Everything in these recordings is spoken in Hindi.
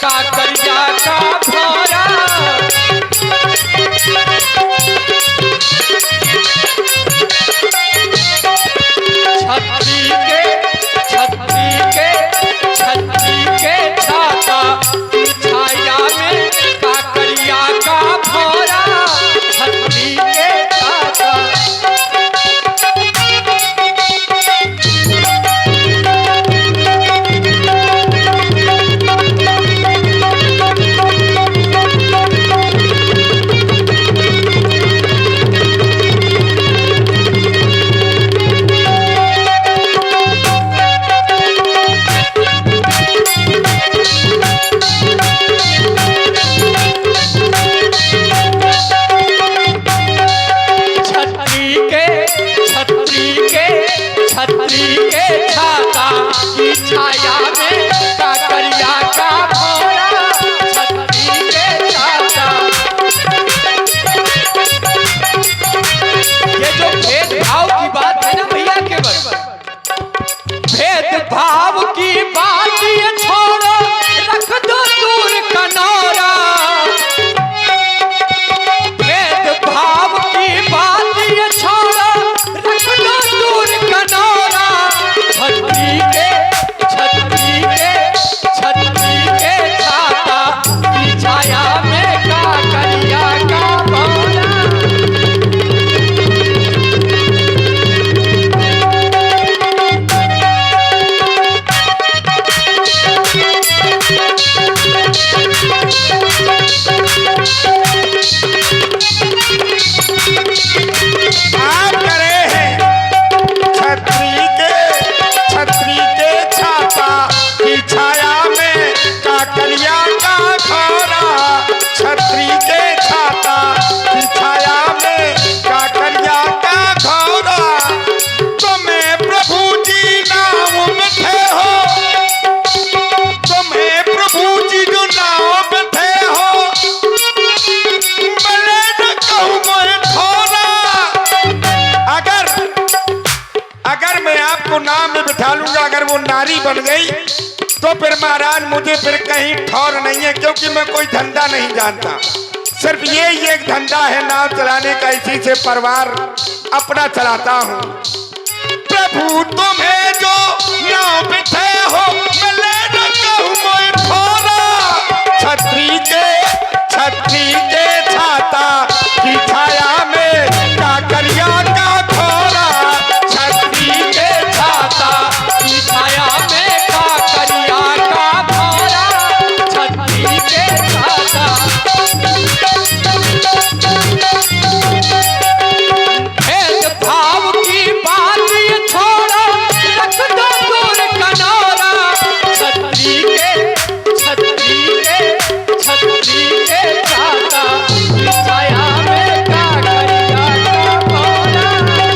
काकरिया का भौरा छतरी के छाता की छाया में काकरिया का भौरा छतरी के छाता छतरी के छाता की छाया में काकरिया का भौरा छतरी के छाता। ये जो भेदभाव की बात है ना भैया, केवल भेदभाव की बात ये छोड़ो, रख दो दूर कनौरा। भेदभाव की बात ये छोड़ो, रख दो दूर कनौरा। छतरी के छाता की छाया में काकरिया का भौरा। आप करे हैं छतरी के छाता की छाया में काकरिया का भौरा। छतरी के छाता की छाया में काकरिया का भौरा। तुम्हें प्रभु जी नाव में थे हो, तुम्हें प्रभु जी जो नाव में थे हो, भले न कहूँ मैं थोड़ा। अगर मैं आपको नाम में बिठा लूंगा, अगर वो नारी बन गई तो फिर महाराज मुझे फिर कहीं ठौर नहीं है, क्योंकि मैं कोई धंधा नहीं जानता। सिर्फ ये एक धंधा है नाव चलाने का, इसी से परिवार अपना चलाता हूँ। प्रभु तुम्हें जो नाव बिठे हो, भले न कहूँ मैं थोड़ा। छतरी के छाता की छाया में काकरिया का भौरा। छतरी के छाता की छाया में काकरिया का भौरा। छतरी के छाता। भेदभाव की बात ये छोड़ो, रख दो दूर कनौरा। छतरी के छाता की छाया में काकरिया का भौरा।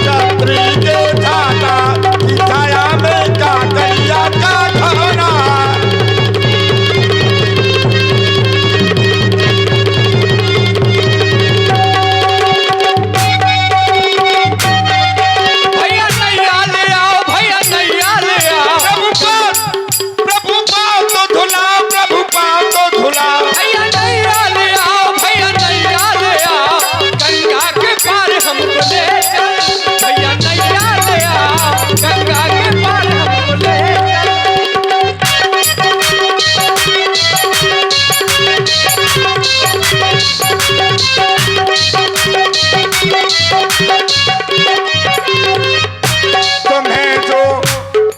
छतरी के छाता की छाया में काकरिया का भौरा। भैया नैया ले आओ, भैया नैया ले आओ। प्रभु पाओ तो धुलाओ, प्रभु पाओ तो धुलाओ। भैया नैया ले आओ, भैया नैया ले आओ। गंगा के पार हमको ले चल। भैया नैया ले आओ, गंगा के पार हमको ले चल।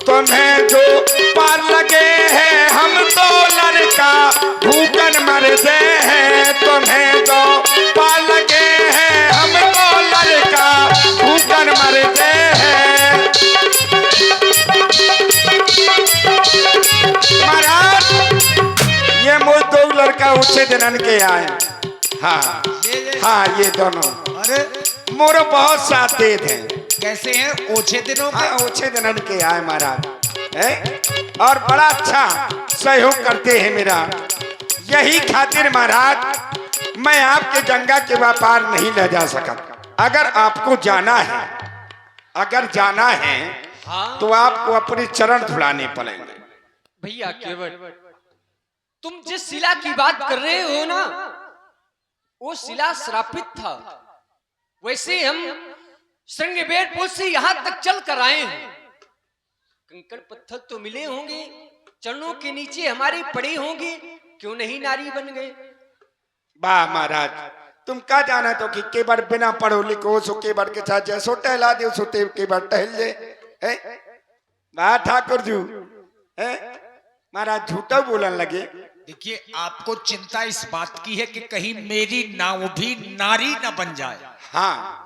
तुम्हें जो पार लगे हैं, हम तो लड़का भूखन मरते हैं। तुम्हें जो पार लगे हैं, हम तो लड़का भूखन मरते हैं। महाराज ये मुझ दो लड़का उच्चे जनन के आए। हाँ ये दोनों अरे मोरो बहुत साथ दे थे। कैसे हैं? ओछे दिनों के? हाँ ओछे दिनन के आए महाराज है, और बड़ा अच्छा सहयोग करते हैं मेरा। यही खातिर महाराज मैं आपके गंगा के व्यापार नहीं ले जा सका। अगर आपको जाना है, अगर जाना है हाँ? तो आपको अपने चरण धुलाने पड़ेंगे। भैया केवल एक बात है, तो आपको अपने चरण धुलाने पड़ेंगे। अगर आपको जाना है, अगर जाना है तो आपको अपने चरण धुलाने पड़ेंगे। भैया केवल एक बात है, अगर आपको जाना है, अगर जाना है तो आपको अपने चरण धुलाने पड़ेंगे। तुम जिस शिला की बात कर रहे हो ना, वो शिला श्रापित था। वैसे हम श्रृंगबेरपुर से यहां तक चल कर आए हैं। कंकड़ पत्थर तो मिले होंगे, चरणों के नीचे हमारी पड़ी होंगी, क्यों नहीं नारी बन गए? वाह महाराज, तुम का जाना तो कि के बार बिना पढ़ो लिखो सो के बार के साथ जैसो टहला दे सो ते के बार टहल जे। वाह ठाकुर जी, महाराज झूठा बोलने लगे। देखिए, आपको चिंता इस बात की है कि कहीं मेरी नाव भी नारी न बन जाए। हाँ,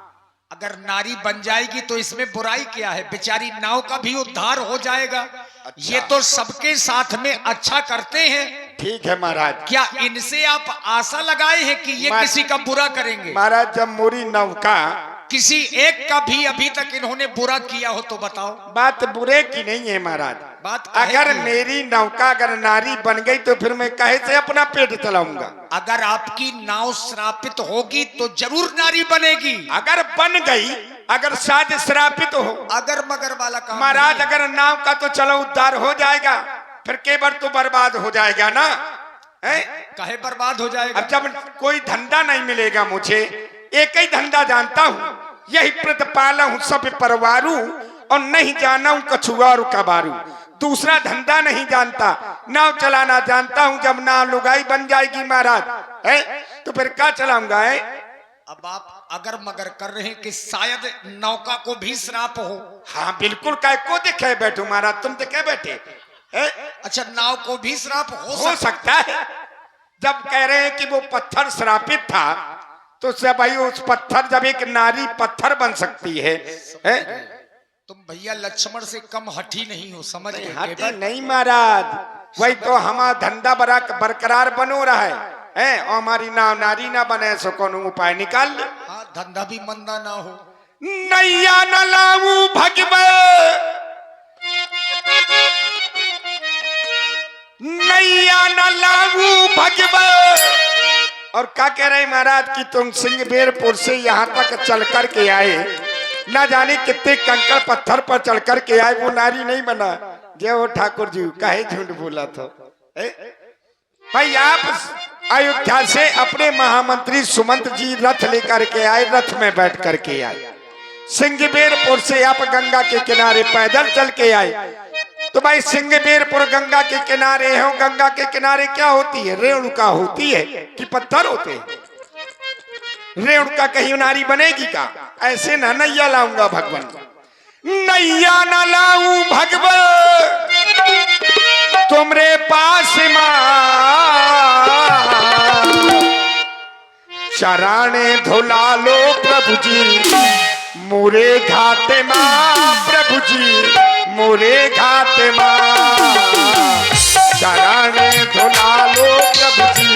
अगर नारी बन जाएगी तो इसमें बुराई क्या है? बेचारी नाव का भी उद्धार हो जाएगा। अच्छा। ये तो सबके साथ में अच्छा करते हैं। ठीक है महाराज। क्या इनसे आप आशा लगाए हैं कि ये किसी का बुरा करेंगे? महाराज, जब मोरी नौका किसी एक का भी अभी तक इन्होंने बुरा किया हो तो बताओ। बात बुरे की नहीं है महाराज। बात काहे अगर की है? मेरी नौका अगर नारी बन गई तो फिर मैं कहे से अपना पेट चलाऊंगा। अगर आपकी नाव श्रापित होगी तो जरूर नारी बनेगी। अगर बन गई, अगर शायद श्रापित हो, अगर मगर वाला काम महाराज नहीं। अगर नाव का तो चलो उद्धार हो जाएगा, फिर केवल तो बर्बाद हो जाएगा ना। काहे बर्बाद हो जाएगा? अब जब कोई धंधा नहीं मिलेगा, मुझे एक ही धंधा जानता हूँ, यही प्रतिपाला हूँ सब परवारू, और नहीं जाना हूँ कछुआरू कबारू। दूसरा धंधा नहीं जानता, नाव चलाना जानता हूँ। जब नाव लुगाई बन जाएगी महाराज, तो फिर क्या चलाऊंगा? अब आप अगर मगर कर रहे हैं कि शायद नौका को भी श्राप हो। हाँ बिल्कुल, काय को देखे बैठो महाराज, तुम देखे बैठे। अच्छा, नाव को भी श्राप हो सकता है। जब कह रहे हैं कि वो पत्थर श्रापित था, तो से भाई उस पत्थर, जब एक नारी पत्थर बन सकती है? तुम भैया लक्ष्मण से कम हठी नहीं हो, समझ गए? हटी नहीं महाराज, वही तो हमारा धंधा बरकरार बनो रहा है, और हमारी नाव नारी ना बने, सो कौन उपाय निकाल ले। हाँ, धंधा भी मंदा ना हो। नैया न लाऊ भगवे, नैया न लाऊ भगवे। और क्या कह रहे महाराज कि तुम सिंहबेरपुर से यहाँ तक चल कर के आए, ना जाने कितने कंकड़ पत्थर पर चढ़ कर के आए, वो नारी नहीं बना। जय हो ठाकुर जी, काहे झूठ बोला था? भाई आप अयोध्या से अपने महामंत्री सुमंत जी रथ लेकर के आए, रथ में बैठ कर के आए। सिंहबेरपुर से आप गंगा के किनारे पैदल चल के आए। तो भाई सिंहबेरपुर गंगा के किनारे हो, गंगा के किनारे क्या होती है? रेणुका होती है कि पत्थर होते हैं? रेणुका कहीं नारी बनेगी का? ऐसे ना नैया लाऊंगा भगवान, नैया न लाऊं भगवान तुमरे पास मां, चराने धुला लो प्रभु जी मोरे घाट मां, प्रभु जी मोरे घाट मां, चराने धुला लो प्रभु जी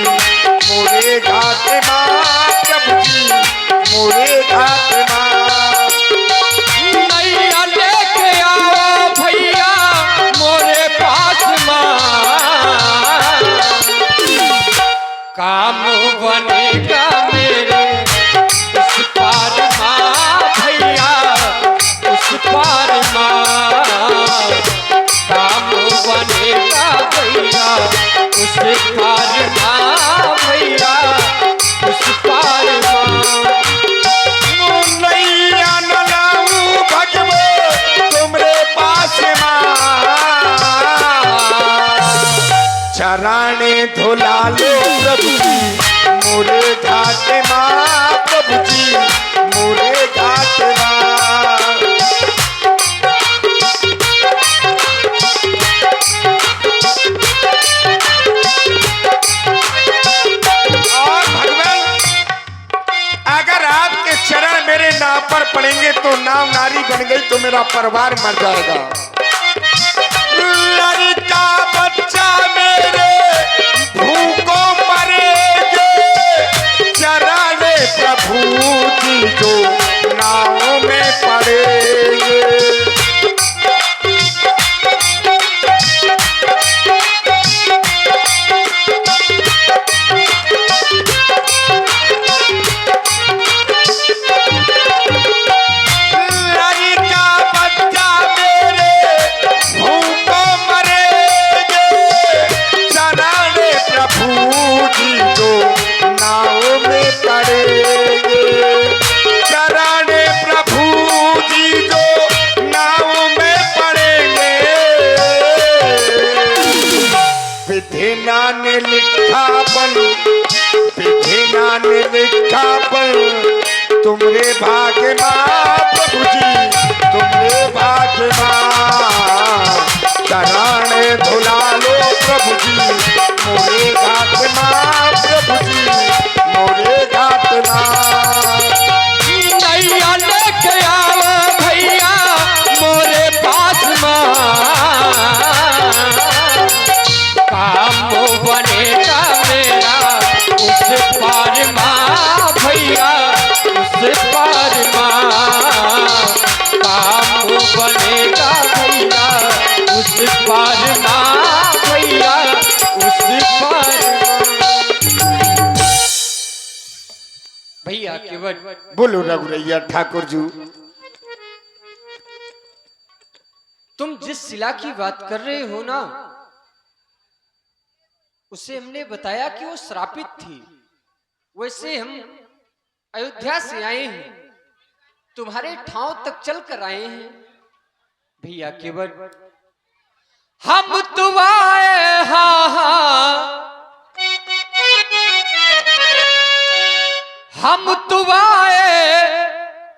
मोरे घाट मां, प्रभु जी मोरे घाट मां। नैया लेके आओ भैया मोरे पास मां, काम बनेगा मेरे उस पार मां, भैया उस पार मां, काम बनेगा भैया उस पार मां, भैया उस पार मां। नैया न लाऊं भगवे तुमरे पास मां, चराने धुला लो प्रभु जी मोरे घाट मां, प्रभु जी मोरे घाट मां। और भगवान, अगर आपके चरण मेरे नाव पर पड़ेंगे तो नाव नारी बन गई तो मेरा परिवार मर जाएगा। लड़का बच्चा मेरे भूखों मरेंगे, चराने प्रभु जी जो नाव में पड़ेंगे। लड़का बच्चा मेरे भूखों मरेंगे, चरा प्रभु जी जो नाव में पड़ेंगे, कराने प्रभु जी जो नाव में पड़ेंगे। विधिना ने लिखा बल, विधिना ने लिखा बल, तुमरे भाग्य माँ प्रभु जी, तुमरे भाग्य माँ। कराने धुला लो प्रभु जी, मोरे घाट माँ प्रभु जी, मोरे घाट माँ। नैया लेके आओ भैया मोरे पास माँ, काम बनेगा मेरा उस पार माँ भैया, उस पार माँ। काम बनेगा भैया उस पार माँ भैया, उस पार माँ। भैया केवल बोलो रघुरैया ठाकुर जी। तुम जिस शिला की बात कर रहे हो ना, उसे हमने बताया कि वो श्रापित थी। वैसे हम अयोध्या से आए हैं, तुम्हारे ठाव तक चल कर आए हैं। भैया केवल हम तो आए, हाँ हाँ हम तो आए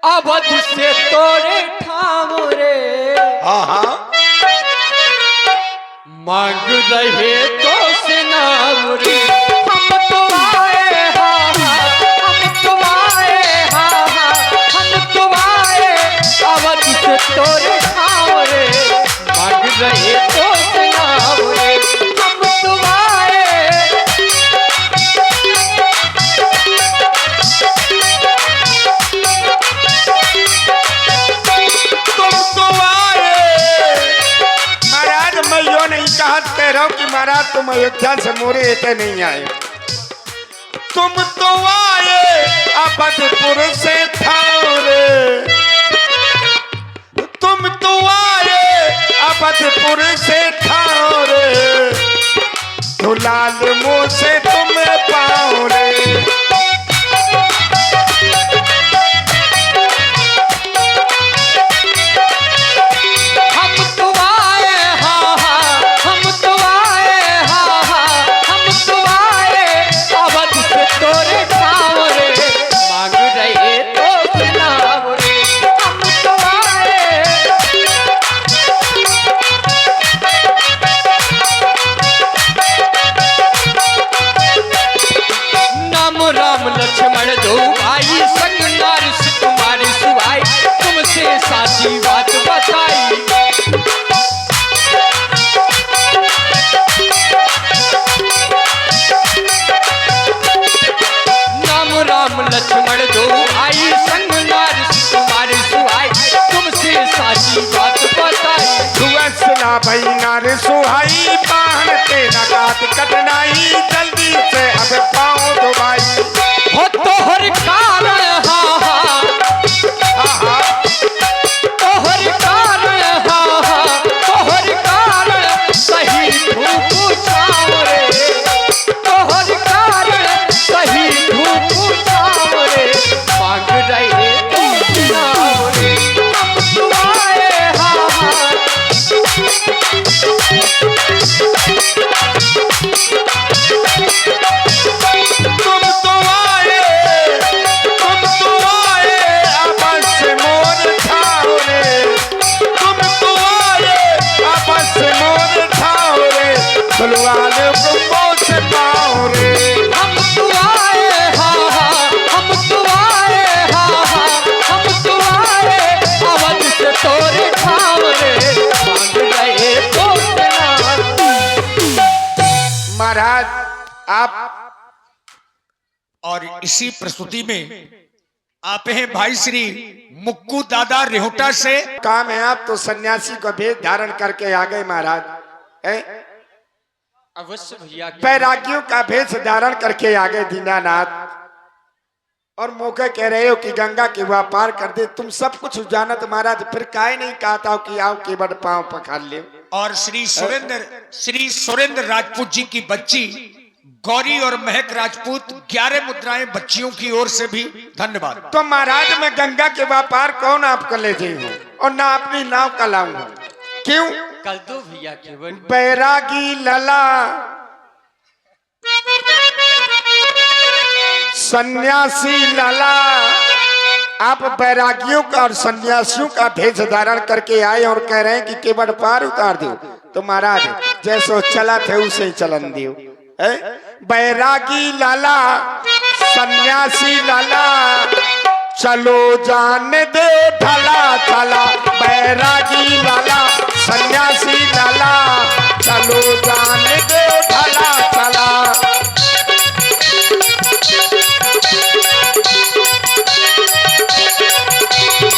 अवध से तोरे ठाव रे। हाँ हाँ मांग रहे तो से नाम रे। हम तो आए, हाँ हाँ हम तो आए, हाँ हाँ हम तो आए अवध से तोरे ठाव रे। मांग रहे तो से नाम रे। हम तो आए, तुम तो आए। महाराज मैं यो नहीं कह रहा हूं कि महाराज तुम अयोध्या से मोरे इतने नहीं आए। तुम तो आए अवधपुर से ठाउरे, तुम तो आए अवधपुर से ठाउरे। धुलाल मुंह से तुम्हें पाओ रे। हम तो आए, हाँ हाँ हम तो आए, हाँ हाँ हम तो आए अवध से तोरे ठाव रे। मांग रहे तो से नाम रे। हम तो आए, नाम राम लक्ष्मण दो भाई, संग नार सुकुमारी सुहाई। तुमसे साची बात बताई, नाम राम लक्ष्मण दो भाई, संग नार सुकुमारी सुहाई। तुमसे साची बात बताई, सुवसला भई नार सुहाई। पाहन तेरा गात कटनाई, जल्दी से अब पाओ दो भाई। हो तोहर कारण, हाँ हाँ आहा, तोहर कारण, हाँ हाँ तोहर कारण सही धूप छाव रे। तोहर कारण सही धूप छाव रे। मांग रहे तो नाम रे। हम तो आए, हाँ हाँ तुम तो आए, तुम तो आए आपस से मोर ठाउरे। तुम तो आए आपस से मोर ठाउरे। बलवान ब्रह्मो से पाओ रे। हम तो आए, हाँ हाँ हम तो आए, हाँ हाँ हम तो आए अवध से तोरे ठाव रे। मांग रहे तो से नाम। महाराज आप और इसी प्रस्तुति में आप हैं भाई श्री मुक्कू दादा रेहुटा से। काम है, आप तो सन्यासी को भेद धारण करके आ गए महाराज। हैं? अवश्य भैया बैरागियों का भेष धारण करके आ गए दीनानाथ। और मौके कह रहे हो कि गंगा के वह पार कर दे। तुम सब कुछ जानत महाराज, फिर काहे नहीं कहता हो कि आओ केवल पांव पखार ले। और श्री सुरेंद्र राजपूत जी की बच्ची गौरी और महक राजपूत 11 मुद्राएं बच्चियों की ओर से भी धन्यवाद। तो महाराज मैं गंगा के व्यापार कौन आपको ले जाऊं और ना अपनी नाव का लाऊंगा। क्यों? कल दो भैया केवट। बैरागी लला सन्यासी लाला, आप बैरागियों का और सन्यासियों का भेष धारण करके आए और कह रहे हैं कि केवट पार उतार दो। तो महाराज जैसो चला थे उसे ही चलन दियो। बैरागी लाला सन्यासी लाला, चलो जान दे ढला चला। बैरागी लाला सन्यासी लाला, चलो जान दे ढला चला।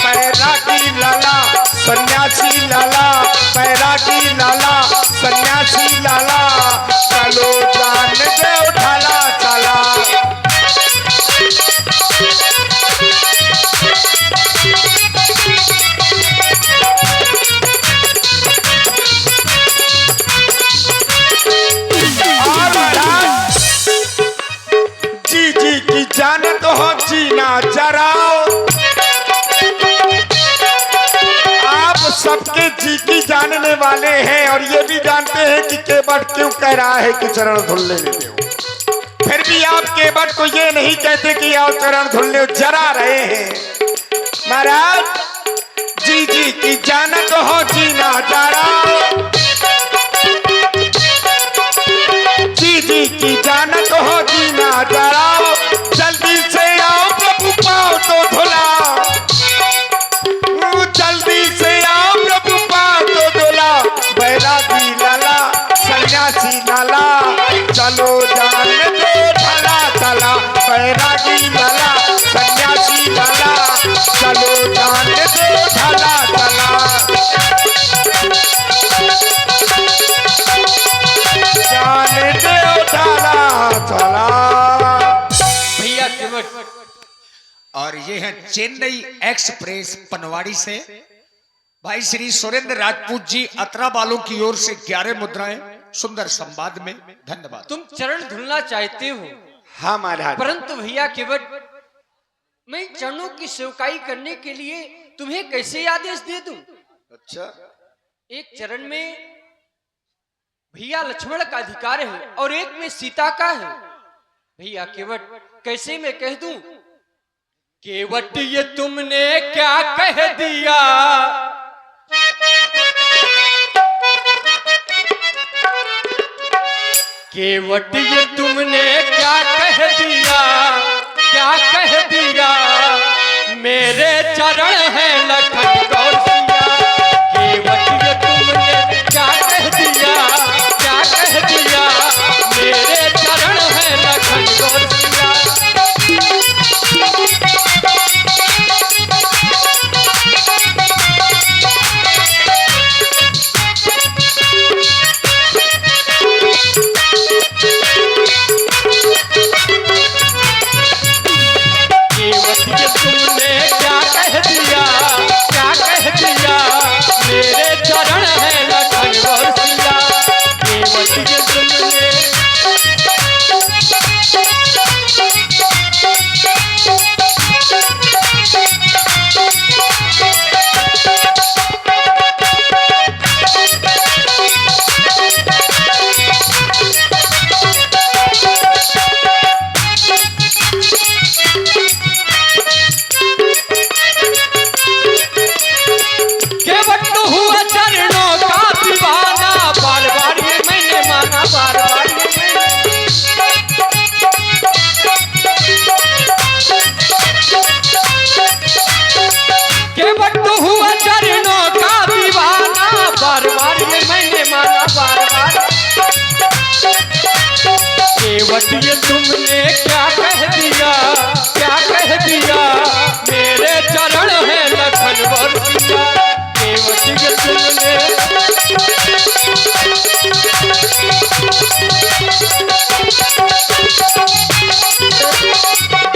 बैरागी लाला सन्यासी लाला, बैरागी लाला सन्यासी लाला, चलो जान दे ढला चला। जी जी की जान तो हो जीना जराओ, आप सबके जी की जानने वाले हैं और ये भी जानते हैं कि केवट क्यों कह रहा है कि चरण धुल लेने दो। फिर भी आप केवट को ये नहीं कहते कि आओ चरण धुल ले, जरा रहे हैं। महाराज जी जी की जान तो हो जीना जराओ, जी जी की जान तो हो जीना जराओ, जल्दी से आओ प्रभु पाओ तो धुला, जल्दी से आओ प्रभु पाओ तो धुला। बैरागी लाला सन्यासी लाला, चलो जान दे ढला चला। बैरागी लाला सन्यासी लाला, चलो जान दे ढला चला। जान दे ढला चला। भैया केवट। और ये है चेन्नई एक्सप्रेस पनवाड़ी से भाई श्री सुरेंद्र राजपूत जी अतरा वालों की ओर से 11 मुद्राएं सुंदर संवाद में धन्यवाद। तुम चरण धुलना चाहते हो, हाँ महाराज, परंतु भैया केवट मैं चरणों की सेवकाई करने के लिए तुम्हें कैसे आदेश दे दूं? अच्छा, एक चरण में भैया लक्ष्मण का अधिकार है और एक में सीता का है। भैया केवट कैसे मैं कह दूं? केवट ये तुमने क्या कह दिया, केवट ये तुमने क्या कह दिया, क्या कह दिया। मेरे चरण हैं लखन गौर सिया, केवट ये तुमने क्या कह दिया, क्या कह दिया। मेरे चरण हैं लखन गौर सिया। तुमने क्या कह दिया, क्या कह दिया। मेरे चरण है लखन और सिया, केवट ये तुमने। केवट ये तुमने क्या कह दिया, क्या कह दिया। मेरे चरण है लखन और सिया, केवट ये तुमने।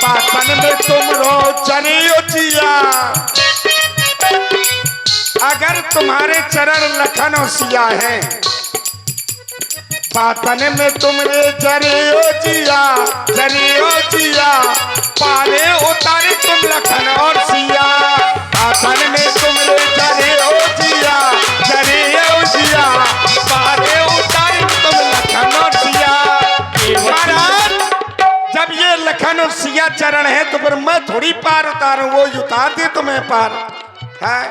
पाटन में तुम रो चरियो जिया, अगर तुम्हारे चरण लखन और सिया हैं, पातन में तुमरे जरे ओ जिया पारे उतारे तुम लखन और सिया। पातन में तुमरे जरे ओ जिया पारे उतारे तुम लखन और सिया। महाराज जब ये लखन और सिया चरण है तो फिर मैं थोड़ी पार उतारूं, वो उतार दे तुम्हें पार है।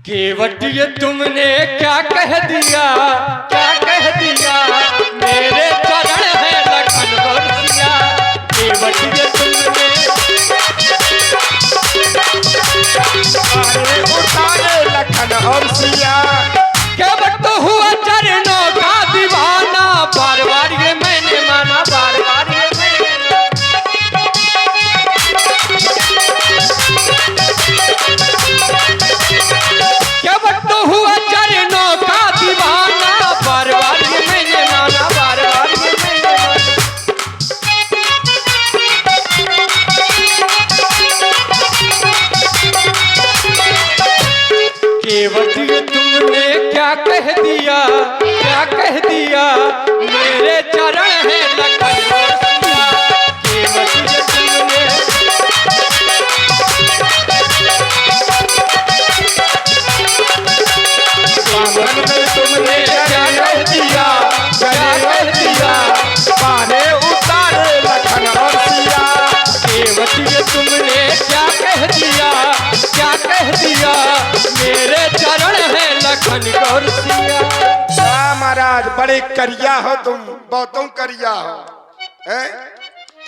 केवटिया तुमने क्या कह दिया मेरे चरण है लखन और सिया। केवटिया तुमने पारे उतारे लखन और सिया। केवट तो हुआ चरणों का दीवाना, बार बार ये मैंने माना, बार बार ये मैंने माना। केवट तो हुआ चरणों का दीवाना, बार बार ये मैंने माना, बार बार ये मैंने माना। केवटिया तुमने क्या कह दिया मेरे चरण है लखन और सिया। केवटिया तुमने पावन में तुमने क्या कह दिया पारे उतारे लखन और सिया। केवटिया तुमने क्या कह दिया मेरे चरण है लखन और सिया। महाराज बड़े करिया हो तुम, बहुतों करिया हो हैं?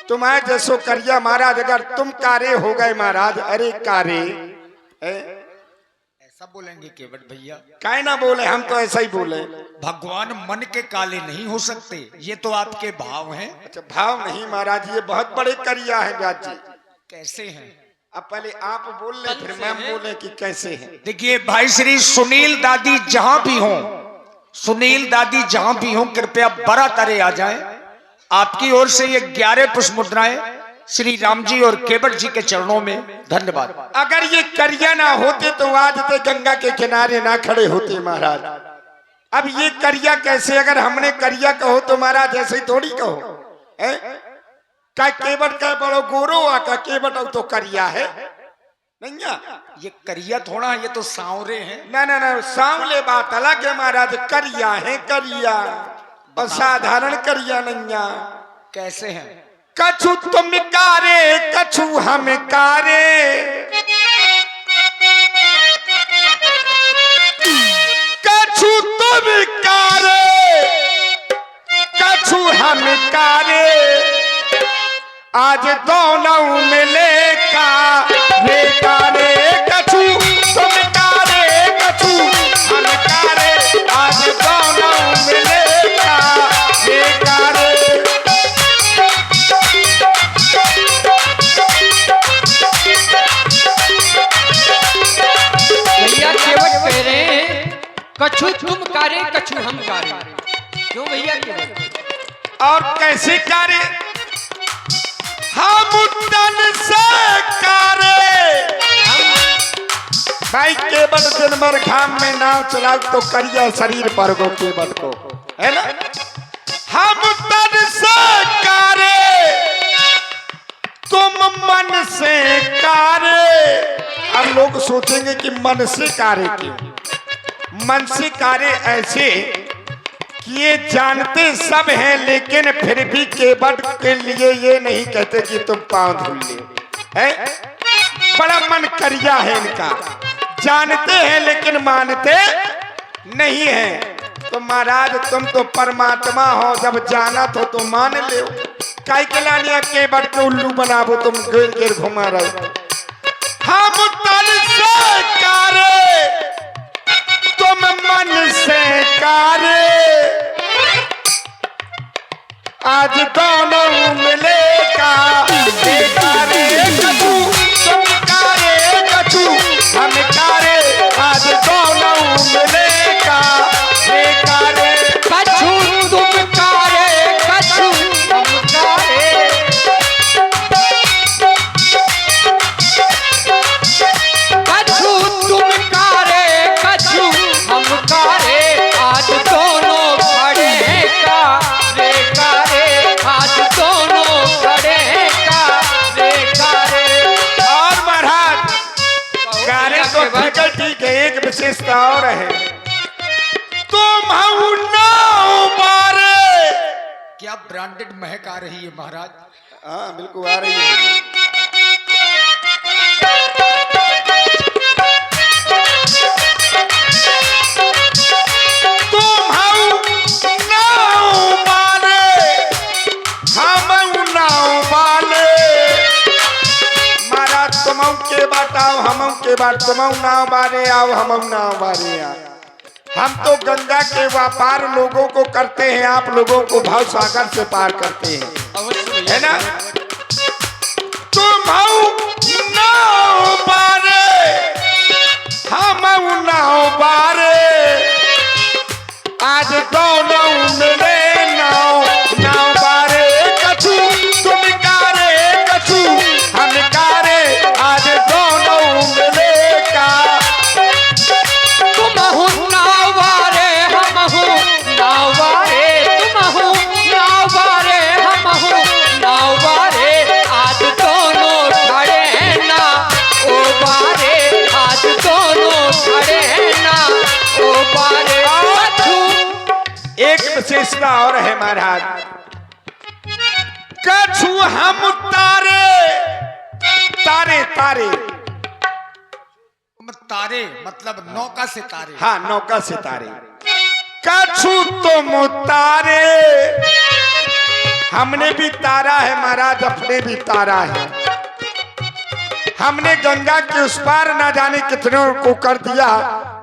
तुम्हारे जैसो करिया महाराज अगर तुम कारे हो गए महाराज, अरे कारे ऐसा बोलेंगे केवट भैया? काहे ना बोले, हम तो ऐसा ही बोले। भगवान मन के काले नहीं हो सकते, ये तो आपके भाव हैं। अच्छा भाव नहीं महाराज, ये बहुत बड़े करिया है व्यास जी। कैसे हैं? अब पहले आप बोल ले फिर मैं बोले कि कैसे हैं। देखिए भाई श्री सुनील दादी जहां भी हों कृपया बड़ा तरे आ जाएं। आपकी ओर से ये 11 पुष्प मुद्राएं श्री राम जी और केवट जी के चरणों में। धन्यवाद। अगर ये करिया ना होते तो आज तो गंगा के किनारे ना खड़े होते महाराज। अब ये करिया कैसे, अगर हमने करिया कहो तो महाराज ऐसे ही थोड़ी कहो का केवट का बड़ो गोरो का केवट तो करिया है नहीं। ये करिया थोड़ा, ये तो सांवरे हैं। ना सांवले बात अलग है महाराज, करिया है करिया और साधारण करिया नहीं। कैसे हैं? कछु तुम कारे कछु हम कारे, कछु तुम कारे कछु हम कारे। आज दोनों मिले का रे कारे, कछु तुम कारे कछु हम कारे। आज दोनों मिले का रे कारे। भैया केवट कह रहे हैं कछु तुम कारे कछु हम कारे। क्यों भैया केवट? और कैसे कारे? हम तन से कारे। भाई केवट दिन भर घाम में नाव चलाओ तो करिया शरीर पर गो केवट को, है ना। हम तन से कारे तुम मन से कारे। अब लोग सोचेंगे कि मन से कारे क्यों? मन से कारे ऐसे ये जानते सब हैं लेकिन फिर भी केवट के लिए ये नहीं कहते कि तुम पांव धुल ले है। बड़ा मन करिया है इनका, जानते हैं लेकिन मानते नहीं है। तो महाराज तुम तो परमात्मा हो, जब जाना तो मान ले। काई के लानिया केवट के उल्लू बनाबो तुम घेर घेर घुमा रहे। हम तन से कारे तुम मन से कारे। आज दोनों मिले का कारे, कछु तुम कारे कछु हम कारे। आज दोनों मिले का कारे, कछु तुम कारे कछु हम कारे। कछु तुम कारे कछु हम कारे। आज दोनों विशेषता और है, तुम हऊ नाव बारे। क्या ब्रांडेड महक आ रही है महाराज? हाँ बिल्कुल आ रही है। तुम हऊ नाव बारे, हम नाव बाले। महाराज तुम के बाट आओ, हम के बाट, तुम नाव बारे आओ, हम नाव बारे आओ। हम तो गंगा के व्यापार लोगों को करते हैं, आप लोगों को भाव सागर से पार करते हैं, है ना? तुम नाव बारे, हम नाव बारे। आज दोनों मिले नाव, नाव बारे कछु, तुम कारे कछु, हम कारे। आज दोनों मिले का, तुम हो नावारे हम हो नावारे, तुम हो नावारे हम हो नावारे। आज दोनों खड़े हैं ना ओ बारे, आज दोनों खड़े हैं ना ओ बारे। एक विशेषता और है महाराज, कछु हम तारे, तारे तारे, तारे मतलब नौका से तारे। हाँ नौका से तारे। कछु तुम तारे, हमने भी तारा है महाराज, अपने भी तारा है। हमने गंगा के उस पार ना जाने कितनों को कर दिया,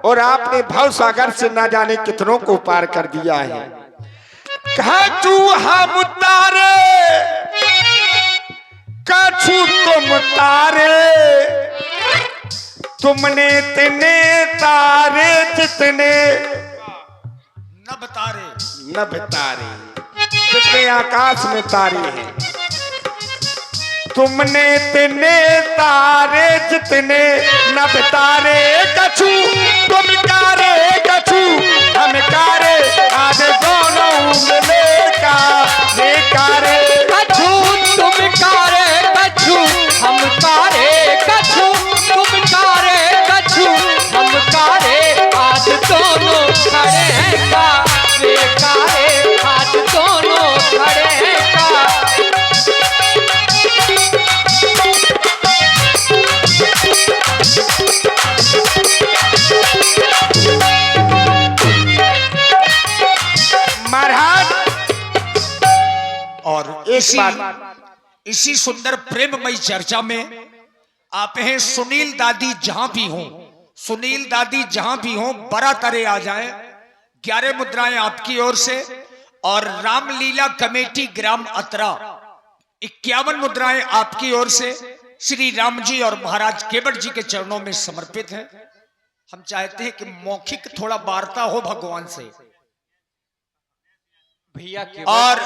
और आपने भव सागर से ना जाने कितनों को पार कर दिया है। कछु हम तारे, कछु तुम तारे। तुमने इतने तारे जितने नभ तारे, नभ तारे, जितने आकाश में तारे हैं। तुमने इतने तारे जितने नभ तारे। कछु तुम कारे कछु हम कारे, आज दोनों मिले का रे कारे। कछु तुम कारे कछु हम कारे, कछु तुम कारे कछु हम कारे। आज दोनों खड़े हैं का रे कारे, आज दोनों खड़े हैं का। महाराज और इसी सुंदर प्रेममयी चर्चा में आप हैं सुनील दादी जहां भी हो, सुनील दादी जहां भी हो बड़ा तरे आ जाए। 11 मुद्राएं आपकी ओर से, और रामलीला कमेटी ग्राम अतरा 51 मुद्राएं आपकी ओर से श्री राम जी और महाराज केवट जी के चरणों में समर्पित हैं। हम चाहते हैं कि मौखिक थोड़ा वार्ता हो भगवान से, भैया के और